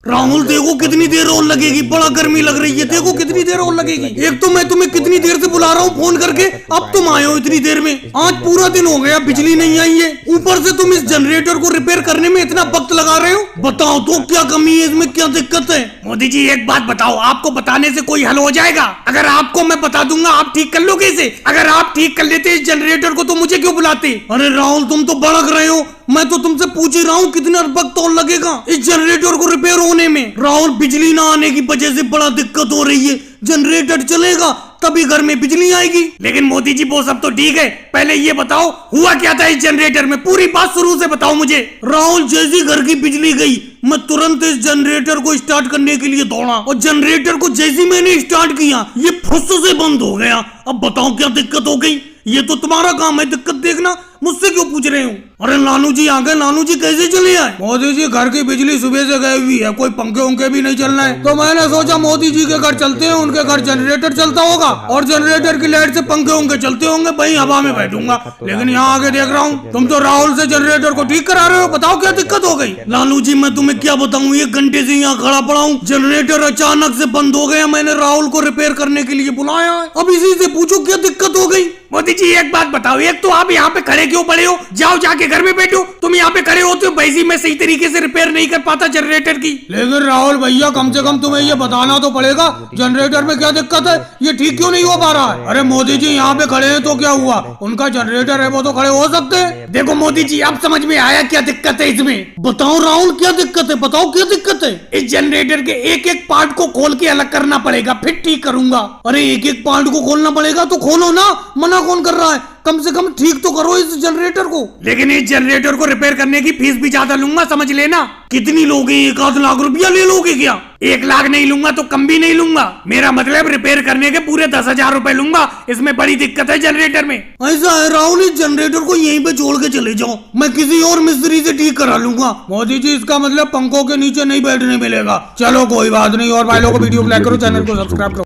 राहुल देखो कितनी देर और लगेगी, बड़ा गर्मी लग रही है, देखो कितनी देर और लगेगी। एक तो मैं तुम्हें कितनी देर से बुला रहा हूँ फोन करके, अब तुम आए हो इतनी देर में। आज पूरा दिन हो गया, बिजली नहीं आई है, ऊपर से तुम इस जनरेटर को रिपेयर करने में इतना वक्त लगा रहे हो। बताओ तो क्या कमी है इसमें, क्या दिक्कत है? मोदी जी एक बात बताओ, आपको बताने से कोई हल हो जाएगा? अगर आपको मैं बता दूंगा आप ठीक कर लोगे इसे? अगर आप ठीक कर लेते इस जनरेटर को तो मुझे क्यों बुलाते? अरे राहुल तुम तो भड़क रहे हो, मैं तो तुमसे पूछ ही रहा हूँ कितना वक्त और लगेगा इस जनरेटर को रिपेयर होने में। राहुल बिजली ना आने की वजह से बड़ा दिक्कत हो रही है, जनरेटर चलेगा तभी घर में बिजली आएगी। लेकिन मोदी जी वो सब तो ठीक है, पहले ये बताओ हुआ क्या था इस जनरेटर में, पूरी बात शुरू से बताओ मुझे। राहुल जैसी घर की बिजली गई मैं तुरंत इस जनरेटर को स्टार्ट करने के लिए दौड़ा, और जनरेटर को जैसी मैंने स्टार्ट किया ये फुस से बंद हो गया। अब बताओ क्या दिक्कत हो गई? ये तो तुम्हारा काम है दिक्कत देखना, मुझसे क्यों पूछ रहे हो? अरे नानू जी आ गए, नानू जी कैसे चले आए? मोदी जी घर की बिजली सुबह से गई हुई है, कोई पंखे उनके भी नहीं चल रहे हैं, तो मैंने सोचा मोदी जी के घर चलते हैं, उनके घर जनरेटर चलता होगा और जनरेटर की लाइट से पंखे उनके चलते होंगे, वही हवा में बैठूंगा। लेकिन यहाँ आगे देख रहा हूँ तुम तो राहुल से जनरेटर को ठीक करा रहे हो, बताओ क्या दिक्कत हो गई? नानू जी मैं तुम्हें क्या बताऊँ, 1 घंटे से यहाँ खड़ा पड़ा हूँ, जनरेटर अचानक से बंद हो गया, मैंने राहुल को रिपेयर करने के लिए बुलाया है, अब इसी से पूछो क्या दिक्कत हो गई? मोदी जी एक बात बताओ, एक तो आप यहाँ पे खड़े क्यों पड़े हो? जाओ जाके घर में बैठो, तुम यहाँ पे खड़े होते हो, वैसे मैं सही तरीके से रिपेयर नहीं कर पाता जनरेटर की। लेकिन राहुल भैया कम से कम तुम्हें ये बताना तो पड़ेगा जनरेटर में क्या दिक्कत है, ये ठीक क्यों नहीं हो पा रहा है? अरे मोदी जी यहाँ पे खड़े हैं तो क्या हुआ, उनका जनरेटर है वो तो खड़े हो सकते हैं। देखो मोदी जी अब समझ में आया क्या दिक्कत है इसमें? बताओ राहुल क्या दिक्कत है, बताओ क्या दिक्कत है? इस जनरेटर के एक एक पार्ट को खोल के अलग करना पड़ेगा, फिर ठीक करूंगा। अरे एक एक पार्ट को खोलना पड़ेगा तो खोलो ना, मना कौन कर रहा है? कम से कम ठीक तो करो इस जनरेटर को। लेकिन इस जनरेटर को रिपेयर करने की फीस भी ज्यादा लूंगा, समझ लेना। कितनी लोगे, 1 लाख रुपया ले लोगे क्या? 1 लाख नहीं लूंगा तो कम भी नहीं लूंगा, मेरा मतलब रिपेयर करने के पूरे 10,000 रुपए लूंगा, इसमें बड़ी दिक्कत है जनरेटर में। ऐसा है राहुल, इस जनरेटर को यहीं पे छोड़ के चले जाओ, मैं किसी और मिस्त्री से ठीक करा लूंगा। मोदी जी इसका मतलब पंखों के नीचे नहीं बैठने मिलेगा। चलो कोई बात नहीं, और भाई लोगों को वीडियो को लाइक करो, चैनल को सब्सक्राइब करो।